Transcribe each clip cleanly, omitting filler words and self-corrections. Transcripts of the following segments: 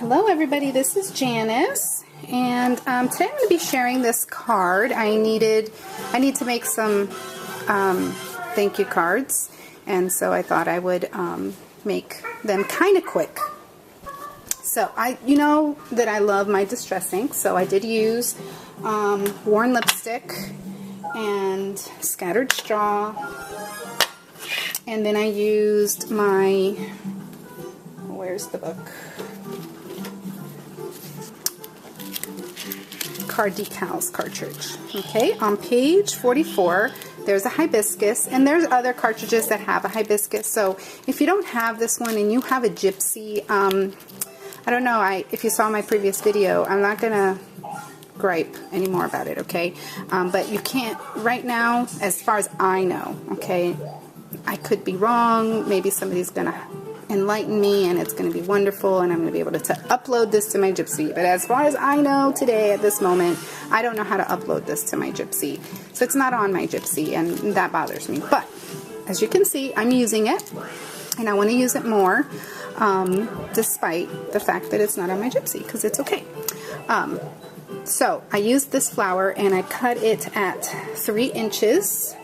Hello everybody, this is Janice, and today I'm going to be sharing this card. I need to make some thank you cards, and so I thought I would make them kind of quick. So you know that I love my distress ink, so I did use worn lipstick and scattered straw, and then I used my, where's the book? Car Decals cartridge. Okay, on page 44 there's a hibiscus, and there's other cartridges that have a hibiscus, so if you don't have this one and you have a gypsy, I don't know, if you saw my previous video, I'm not gonna gripe anymore about it, okay? But you can't right now, as far as I know, okay? I could be wrong, maybe somebody's gonna enlighten me and it's going to be wonderful and I'm going to be able to upload this to my gypsy, but as far as I know today at this moment, I don't know how to upload this to my gypsy, so it's not on my gypsy, and that bothers me. But as you can see, I'm using it and I want to use it more, despite the fact that it's not on my gypsy, because it's okay. So I used this flower and I cut it at 3 inches.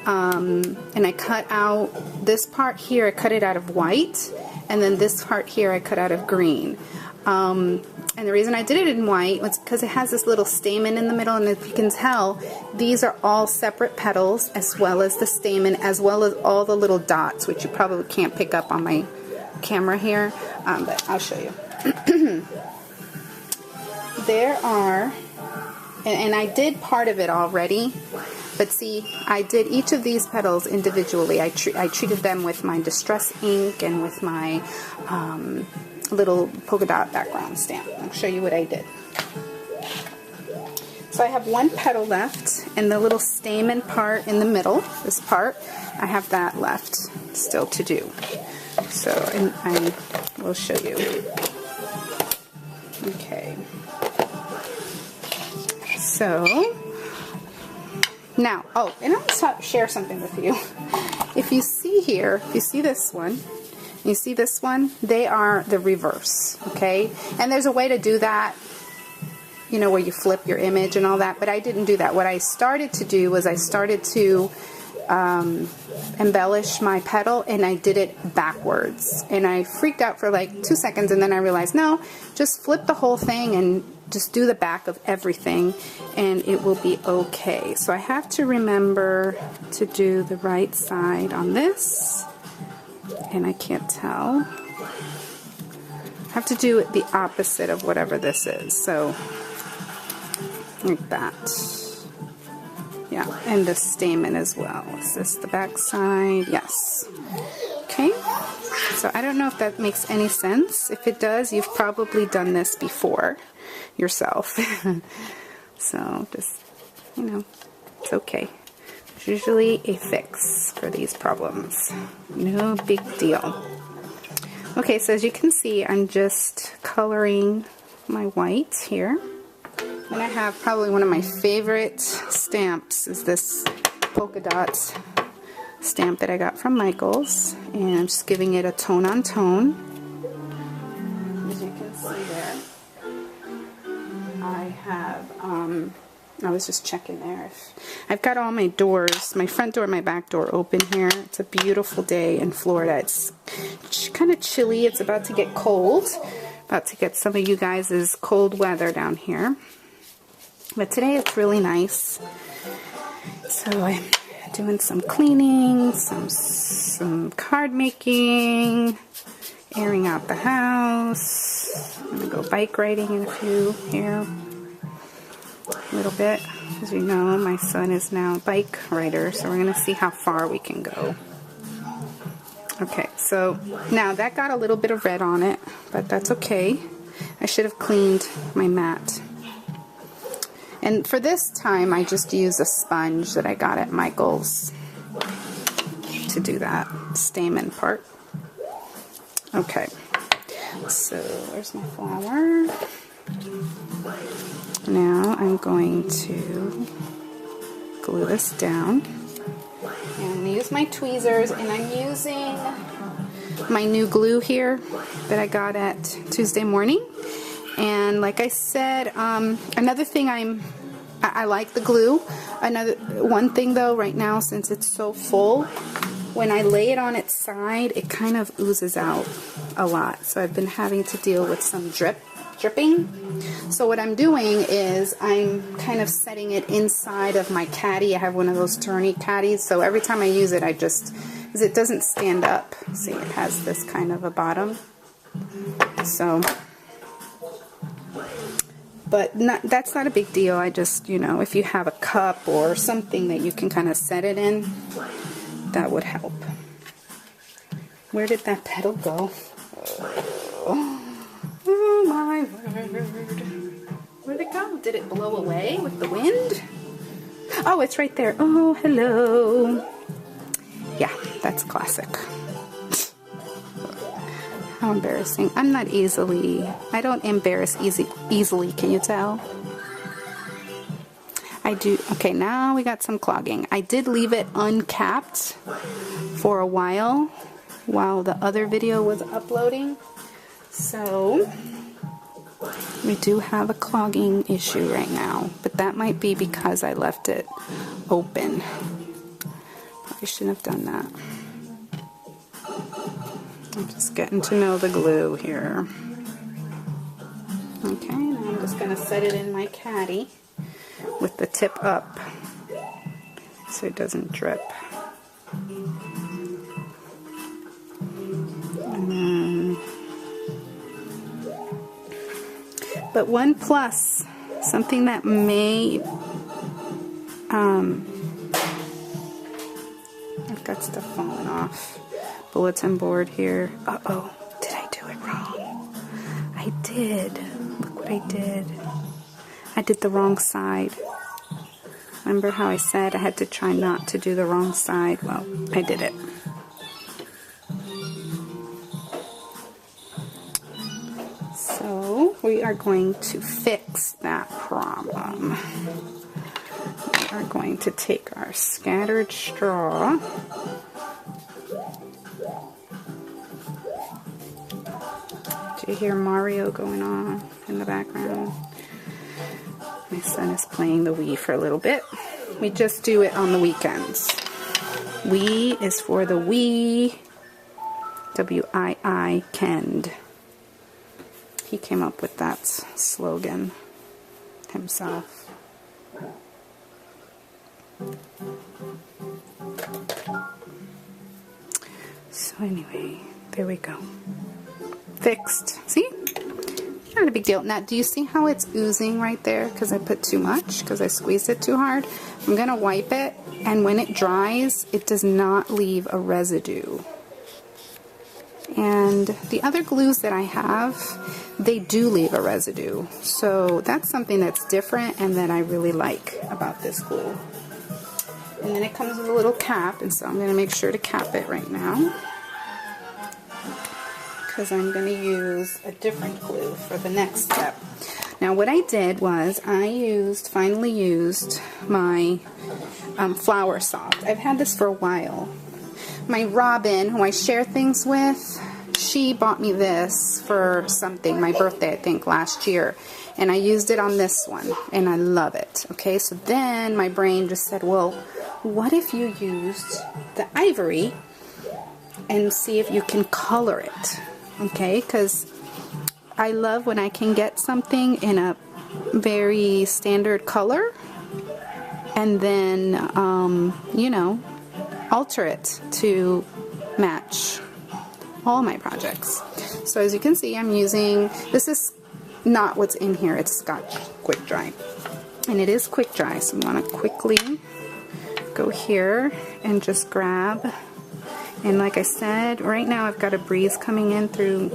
And I cut out this part here, I cut it out of white, and then this part here I cut out of green. And the reason I did it in white was because it has this little stamen in the middle, and if you can tell, these are all separate petals, as well as the stamen, as well as all the little dots, which you probably can't pick up on my camera here, but I'll show you. There are, and I did part of it already, but see, I did each of these petals individually. I treated them with my distress ink and with my little polka dot background stamp. I'll show you what I did. So I have one petal left, and the little stamen part in the middle, this part, I have that left still to do. So I will show you. Okay. So now, and I want to share something with you. If you see here, if you see this one, you see this one, they are the reverse, okay? And there's a way to do that, you know, where you flip your image and all that, but I didn't do that. What I started to do was I started to embellish my petal, and I did it backwards. And I freaked out for like 2 seconds, and then I realized, no, just flip the whole thing and just do the back of everything and it will be okay. So I have to remember to do the right side on this, and I can't tell. I have to do it the opposite of whatever this is, so like that. Yeah, and the stamen as well. Is this the back side? Yes. Okay, so I don't know if that makes any sense. If it does, you've probably done this before yourself. So just, you know, it's okay. There's usually a fix for these problems. No big deal. Okay, so as you can see, I'm just coloring my white here. And I have probably one of my favorite stamps is this polka dot stamp that I got from Michael's, and I'm just giving it a tone on tone. As you can see there, I have, I was just checking there. I've got all my doors, my front door and my back door open here. It's a beautiful day in Florida. It's kind of chilly. It's about to get cold. About to get some of you guys' cold weather down here. But today it's really nice. So I'm doing some cleaning, some card making, airing out the house. I'm going to go bike riding in a few here. A little bit. As you know, my son is now a bike rider, so we're going to see how far we can go. Okay, so now that got a little bit of red on it, but that's okay. I should have cleaned my mat. And for this time, I just used a sponge that I got at Michael's to do that stamen part. Okay, so there's my flower. Now I'm going to glue this down. And I'm going to use my tweezers, and I'm using my new glue here that I got at Tuesday morning. And like I said, another thing I like the glue. One thing though, right now, since it's so full, when I lay it on its side, it kind of oozes out a lot. So I've been having to deal with some dripping. So what I'm doing is I'm kind of setting it inside of my caddy. I have one of those tourney caddies, so every time I use it, because it doesn't stand up. See, it has this kind of a bottom. So, but that's not a big deal. I just, you know, if you have a cup or something that you can kind of set it in, that would help. Where did that petal go? Oh my word. Where'd it go? Did it blow away with the wind? Oh, it's right there. Oh, hello. Yeah, that's classic. How embarrassing. I don't embarrass easily, can you tell? I do. Okay, now we got some clogging. I did leave it uncapped for a while the other video was uploading. So we do have a clogging issue right now, but that might be because I left it open. I shouldn't have done that. I'm just getting to know the glue here. Okay, now I'm just going to set it in my caddy with the tip up so it doesn't drip. But one plus, something that may, I've got stuff falling off. Bulletin board here. Uh-oh, did I do it wrong? I did. Look what I did. I did the wrong side. Remember how I said I had to try not to do the wrong side? Well, I did it. So we are going to fix that problem. We are going to take our scattered straw. Do you hear Mario going on in the background? My son is playing the Wii for a little bit. We just do it on the weekends. Wii is for the Wii. W-I-I Kend. He came up with that slogan himself. So anyway, there we go. Fixed. See? Not a big deal. Now, do you see how it's oozing right there? Because I put too much, because I squeezed it too hard. I'm going to wipe it, and when it dries, it does not leave a residue. And the other glues that I have, they do leave a residue. So that's something that's different and that I really like about this glue. And then it comes with a little cap, and so I'm going to make sure to cap it right now, because I'm going to use a different glue for the next step. Now what I did was I finally used my flower soft. I've had this for a while. My Robin, who I share things with, she bought me this for something, my birthday I think last year, and I used it on this one and I love it. Okay, so then my brain just said, well, what if you used the ivory and see if you can color it? Okay, because I love when I can get something in a very standard color and then, you know, alter it to match all my projects. So as you can see, I'm using, this is not what's in here, it's Scotch Quick Dry. And it is quick dry, so we want to quickly go here and just grab. And like I said, right now I've got a breeze coming in through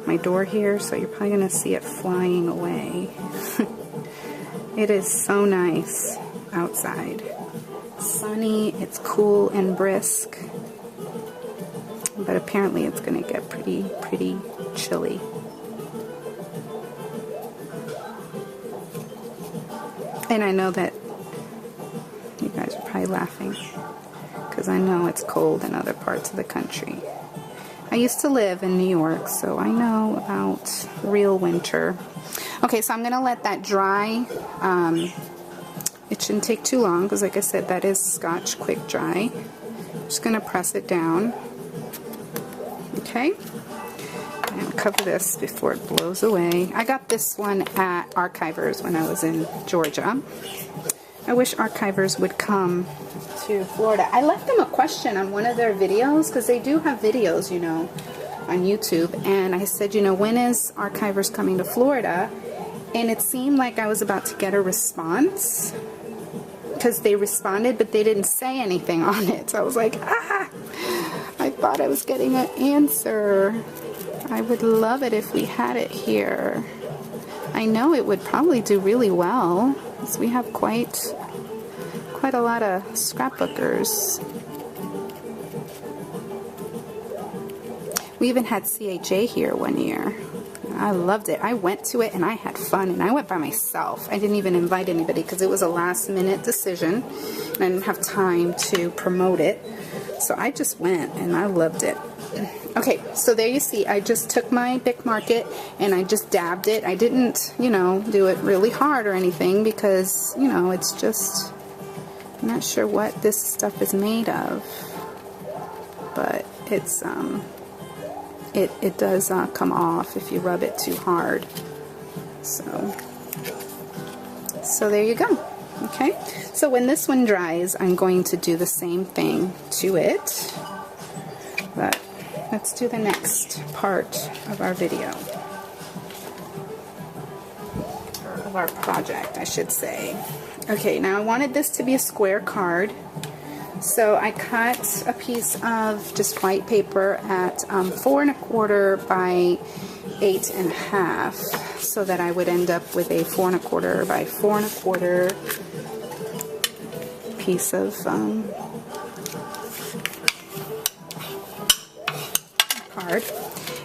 my door here, so you're probably going to see it flying away. It is so nice outside. Sunny, it's cool and brisk, but apparently it's going to get pretty chilly. And I know that you guys are probably laughing, because I know it's cold in other parts of the country. I used to live in New York, so I know about real winter. Okay, so I'm going to let that dry. It shouldn't take too long because, like I said, that is Scotch Quick Dry. Just going to press it down. Okay, and cover this before it blows away. I got this one at Archivers when I was in Georgia. I wish Archivers would come to Florida. I left them a question on one of their videos because they do have videos, you know, on YouTube. And I said, you know, when is Archivers coming to Florida? And it seemed like I was about to get a response because they responded, but they didn't say anything on it. So I was like, ah, I thought I was getting an answer. I would love it if we had it here. I know it would probably do really well because we have quite a lot of scrapbookers. We even had CHA here one year. I loved it. I went to it and I had fun, and I went by myself. I didn't even invite anybody because it was a last minute decision and I didn't have time to promote it. So I just went and I loved it. Okay, so there you see, I just took my Bic Market and I just dabbed it. I didn't, you know, do it really hard or anything because, you know, it's just, I'm not sure what this stuff is made of, but it's, it does come off if you rub it too hard. So there you go. Okay, so when this one dries, I'm going to do the same thing to it, but let's do the next part of our video, of our project, I should say. Okay, now I wanted this to be a square card, so I cut a piece of just white paper at 4 1/4 by 8 1/2, so that I would end up with a 4 1/4 by 4 1/4 piece of card.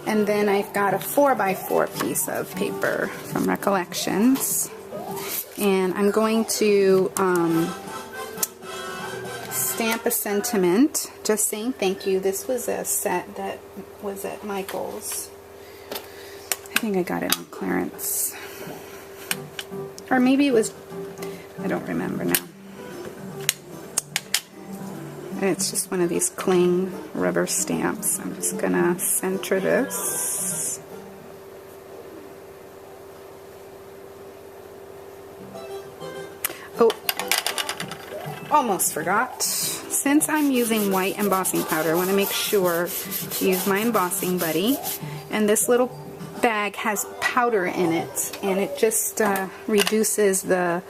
And then I've got a 4 by 4 piece of paper from Recollections, and I'm going to stamp a sentiment just saying thank you. This was a set that was at Michael's. I think I got it on clearance, or maybe it was, I don't remember now. And it's just one of these cling rubber stamps. I'm just gonna center this. Oh, almost forgot. Since I'm using white embossing powder, I want to make sure to use my embossing buddy. And this little bag has powder in it, and it just reduces the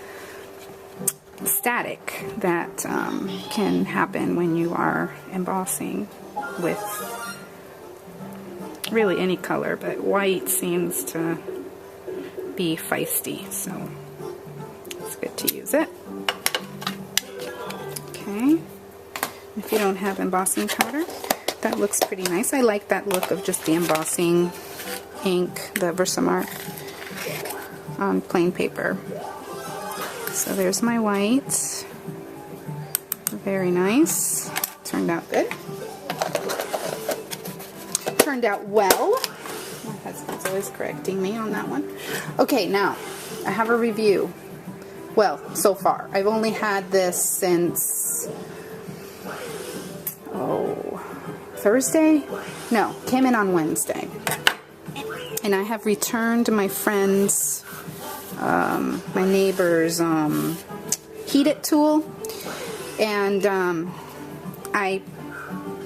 static that can happen when you are embossing with really any color, but white seems to be feisty, so it's good to use it. Okay, if you don't have embossing powder, that looks pretty nice. I like that look of just the embossing ink, the Versamark on plain paper. So there's my white. Very nice. Turned out good. Turned out well. My husband's always correcting me on that one. Okay, now I have a review. Well, so far. I've only had this since, Thursday? No, came in on Wednesday. And I have returned my friend's, my neighbor's heat it tool, and I'm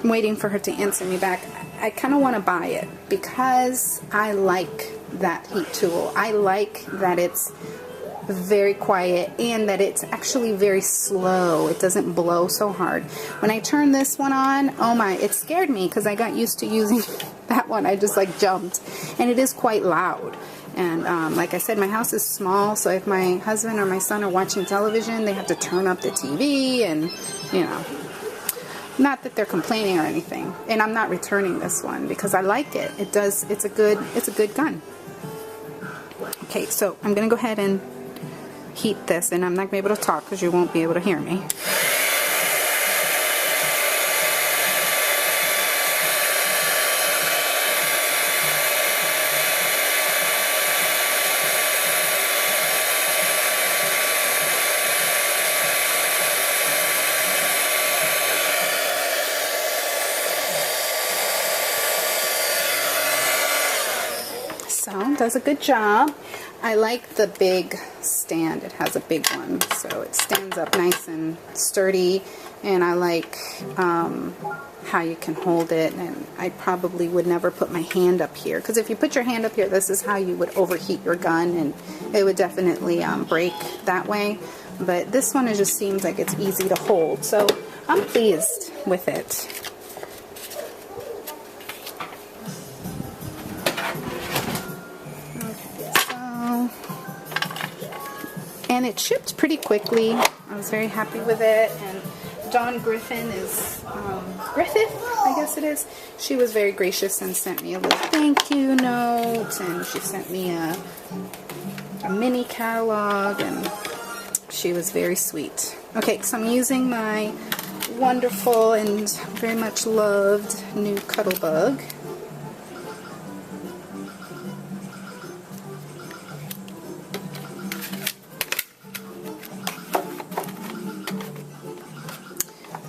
waiting for her to answer me back. I kind of want to buy it because I like that heat tool. I like that it's very quiet and that it's actually very slow. It doesn't blow so hard. When I turned this one on, oh my, it scared me because I got used to using that one. I just like jumped, and it is quite loud. And like I said, my house is small, so if my husband or my son are watching television, they have to turn up the TV, and you know, not that they're complaining or anything. And I'm not returning this one because I like it. It's a good gun. Okay, so I'm gonna go ahead and heat this, and I'm not gonna be able to talk because you won't be able to hear me. So it does a good job. I like the big stand. It has a big one, so it stands up nice and sturdy, and I like how you can hold it. And I probably would never put my hand up here, because if you put your hand up here, this is how you would overheat your gun, and it would definitely break that way. But this one, it just seems like it's easy to hold, so I'm pleased with it. And it shipped pretty quickly. I was very happy with it. And Dawn Griffith, I guess it is. She was very gracious and sent me a little thank you note, and she sent me a mini catalog, and she was very sweet. Okay, so I'm using my wonderful and very much loved new Cuttlebug.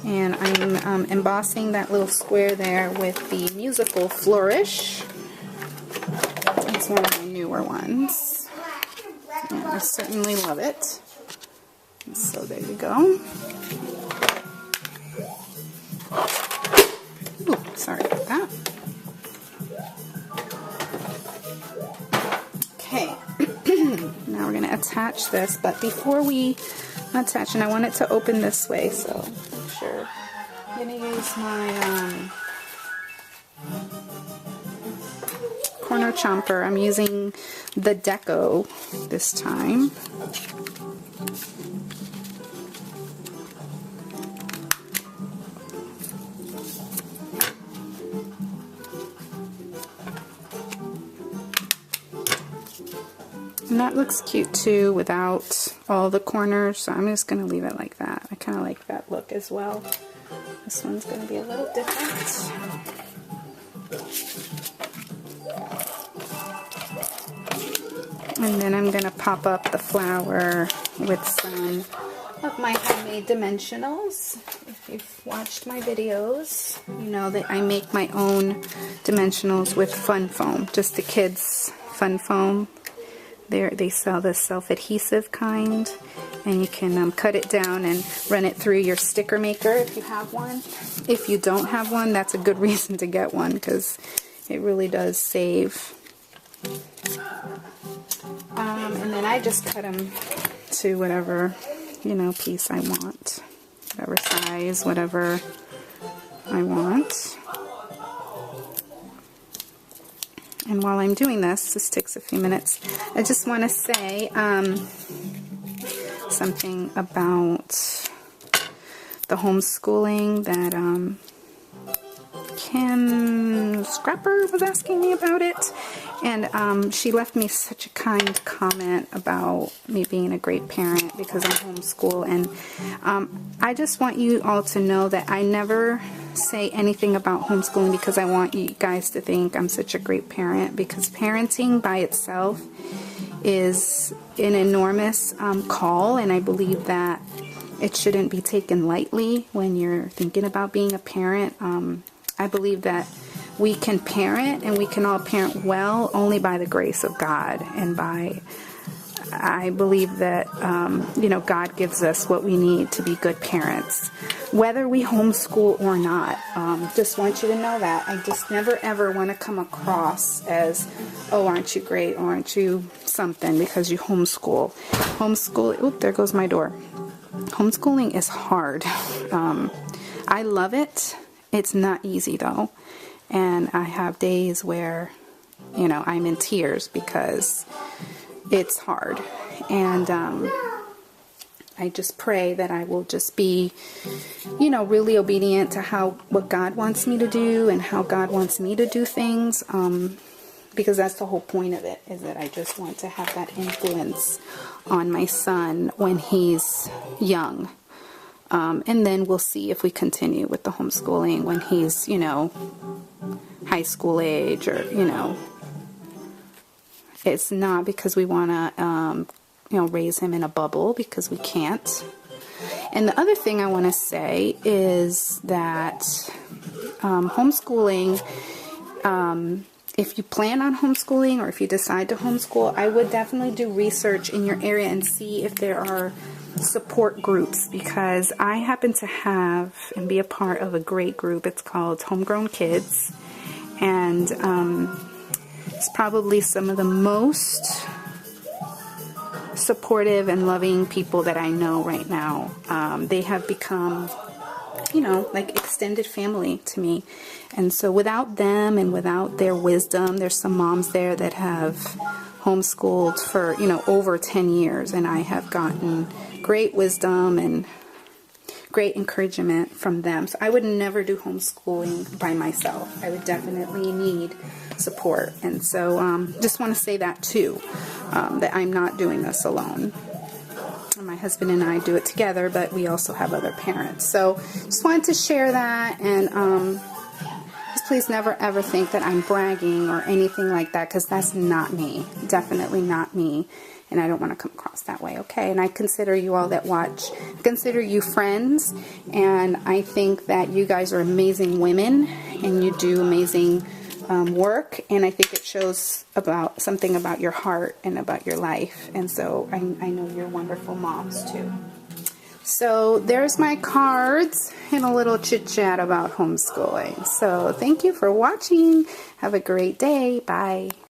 And I'm embossing that little square there with the musical flourish. It's one of my newer ones. And I certainly love it. And so there you go. Ooh, sorry about that. Okay, now we're going to attach this, but before we attach, and I want it to open this way, so make sure. I'm going to use my corner chomper. I'm using the Deco this time. And that looks cute too without all the corners, so I'm just going to leave it like that. I kind of like that look as well. This one's going to be a little different. And then I'm going to pop up the flower with some of my homemade dimensionals. If you've watched my videos, you know that I make my own dimensionals with fun foam, just the kids' fun foam. They sell the self-adhesive kind, and you can cut it down and run it through your sticker maker if you have one. If you don't have one, that's a good reason to get one, because it really does save. And then I just cut them to whatever, you know, piece I want, whatever size, whatever I want. And while I'm doing this takes a few minutes, I just want to say something about the homeschooling that Kim Scrapper was asking me about it. And she left me such a kind comment about me being a great parent because I homeschool. And I just want you all to know that I never say anything about homeschooling because I want you guys to think I'm such a great parent, because parenting by itself is an enormous call, and I believe that it shouldn't be taken lightly when you're thinking about being a parent. I believe that we can parent, and we can all parent well only by the grace of God, and I believe that you know, God gives us what we need to be good parents, whether we homeschool or not. Just want you to know that. I just never ever want to come across as, oh, aren't you great, or aren't you something because you homeschool. Oop, there goes my door. Homeschooling is hard. I love it. It's not easy though. And I have days where, you know, I'm in tears because it's hard. And I just pray that I will just be, you know, really obedient to what God wants me to do and how God wants me to do things. Because that's the whole point of it, is that I just want to have that influence on my son when he's young. And then we'll see if we continue with the homeschooling when he's, you know, high school age, or, you know, it's not because we want to, you know, raise him in a bubble, because we can't. And the other thing I want to say is that homeschooling if you plan on homeschooling or if you decide to homeschool, I would definitely do research in your area and see if there are support groups, because I happen to have and be a part of a great group. It's called Homegrown Kids, and it's probably some of the most supportive and loving people that I know right now. They have become, you know, like extended family to me. And so without them and without their wisdom, there's some moms there that have homeschooled for, you know, over 10 years, and I have gotten great wisdom and great encouragement from them. So I would never do homeschooling by myself. I would definitely need support. And so just want to say that too, that I'm not doing this alone. My husband and I do it together, but we also have other parents. So just wanted to share that, and just please never ever think that I'm bragging or anything like that, because that's not me. Definitely not me. And I don't want to come across that way, okay? And I consider you all that watch, consider you friends, and I think that you guys are amazing women, and you do amazing work, and I think it shows about something about your heart and about your life. And so I know you're wonderful moms too. So there's my cards and a little chit chat about homeschooling. So thank you for watching. Have a great day. Bye.